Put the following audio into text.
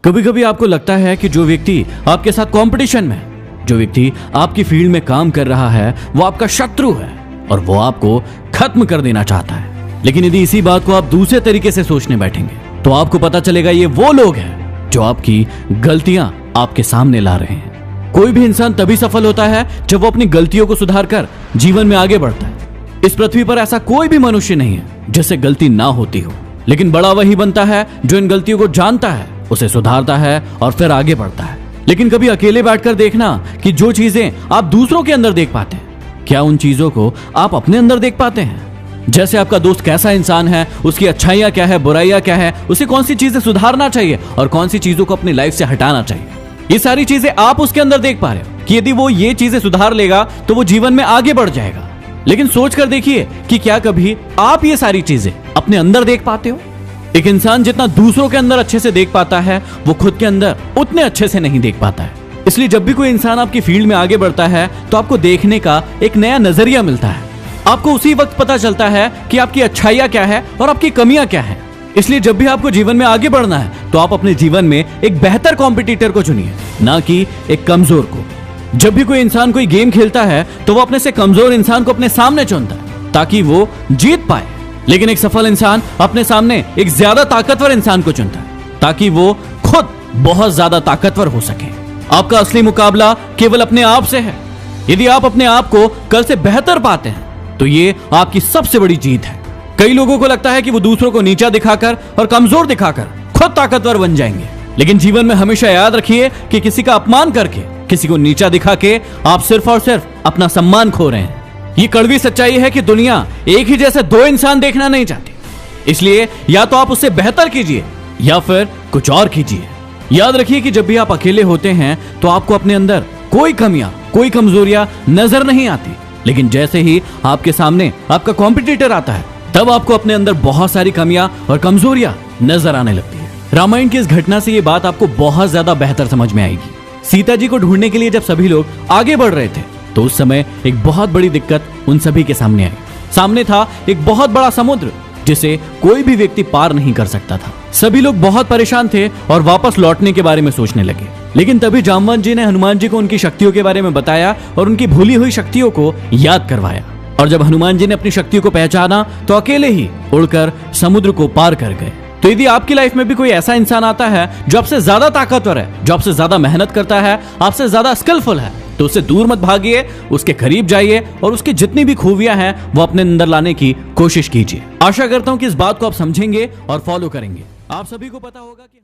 कभी कभी आपको लगता है कि जो व्यक्ति आपके साथ कंपटीशन में है, जो व्यक्ति आपकी फील्ड में काम कर रहा है, वो आपका शत्रु है और वो आपको खत्म कर देना चाहता है। लेकिन यदि इसी बात को आप दूसरे तरीके से सोचने बैठेंगे तो आपको पता चलेगा ये वो लोग हैं जो आपकी गलतियां आपके सामने ला रहे हैं। कोई भी इंसान तभी सफल होता है जब वो अपनी गलतियों को सुधार कर जीवन में आगे बढ़ता है। इस पृथ्वी पर ऐसा कोई भी मनुष्य नहीं है जिससे गलती ना होती हो, लेकिन बड़ा वही बनता है जो इन गलतियों को जानता है, उसे सुधारता है और फिर आगे बढ़ता है। लेकिन कभी अकेले बैठकर देखना कि जो चीजें आप दूसरों के अंदर देख पाते हैं, क्या उन चीजों को आप अपने अंदर देख पाते हैं? जैसे आपका दोस्त कैसा इंसान है, उसकी अच्छाइयां क्या है, बुराइयां क्या है, उसे कौन सी चीजें सुधारना चाहिए और कौन सी चीजों को अपनी लाइफ से हटाना चाहिए, ये सारी चीजें आप उसके अंदर देख पा रहे हो कि यदि वो ये चीजें सुधार लेगा तो वो जीवन में आगे बढ़ जाएगा। लेकिन सोच कर देखिए कि क्या कभी आप ये सारी चीजें अपने अंदर देख पाते हो? एक इंसान जितना दूसरों के अंदर अच्छे से देख पाता है, वो खुद के अंदर उतने अच्छे से नहीं देख पाता है। इसलिए जब भी कोई इंसान आपकी फील्ड में आगे बढ़ता है तो आपको देखने का एक नया नजरिया मिलता है। आपको उसी वक्त पता चलता है कि आपकी अच्छाइयां क्या है और आपकी कमियां क्या है। इसलिए जब भी आपको जीवन में आगे बढ़ना है तो आप अपने जीवन में एक बेहतर कॉम्पिटिटर को चुनिए, ना कि एक कमजोर को। जब भी कोई इंसान कोई गेम खेलता है तो वो अपने से कमजोर इंसान को अपने सामने चुनता है ताकि वो जीत पाए। लेकिन एक सफल इंसान अपने सामने एक ज्यादा ताकतवर इंसान को चुनता है ताकि वो खुद बहुत ज्यादा ताकतवर हो सके। आपका असली मुकाबला केवल अपने आप से है। यदि आप अपने आप को कल से बेहतर पाते हैं तो ये आपकी सबसे बड़ी जीत है। कई लोगों को लगता है कि वो दूसरों को नीचा दिखाकर और कमजोर दिखाकर खुद ताकतवर बन जाएंगे। लेकिन जीवन में हमेशा याद रखिए कि किसी का अपमान करके, किसी को नीचा दिखा के आप सिर्फ और सिर्फ अपना सम्मान खो रहे हैं। ये कड़वी सच्चाई है कि दुनिया एक ही जैसे दो इंसान देखना नहीं चाहती। इसलिए या तो आप उससे बेहतर कीजिए या फिर कुछ और कीजिए। याद रखिए कि जब भी आप अकेले होते हैं तो आपको अपने अंदर कोई कमियां, कोई कमजोरियां नजर नहीं आती। लेकिन जैसे ही आपके सामने आपका कॉम्पिटिटर आता है तब आपको अपने अंदर बहुत सारी कमियां और कमजोरियां नजर आने लगती है। रामायण की इस घटना से ये बात आपको बहुत ज्यादा बेहतर समझ में आएगी। सीता जी को ढूंढने के लिए जब सभी लोग आगे बढ़ रहे थे तो उस समय एक बहुत बड़ी दिक्कत उन सभी के सामने आई। सामने था एक बहुत बड़ा समुद्र जिसे कोई भी व्यक्ति पार नहीं कर सकता था। सभी लोग बहुत परेशान थे और वापस लौटने के बारे में सोचने लगे। लेकिन तभी जामवंत जी ने हनुमान जी को उनकी शक्तियों के बारे में बताया और उनकी भूली हुई शक्तियों को याद करवाया। और जब हनुमान जी ने अपनी शक्तियों को पहचाना तो अकेले ही उड़कर समुद्र को पार कर गए। तो यदि आपकी लाइफ में भी कोई ऐसा इंसान आता है जो आपसे ज्यादा ताकतवर है, जो आपसे ज्यादा मेहनत करता है, आपसे ज्यादा स्किलफुल है, तो उससे दूर मत भागिए, उसके करीब जाइए और उसकी जितनी भी खूबियां हैं वो अपने अंदर लाने की कोशिश कीजिए। आशा करता हूं कि इस बात को आप समझेंगे और फॉलो करेंगे। आप सभी को पता होगा कि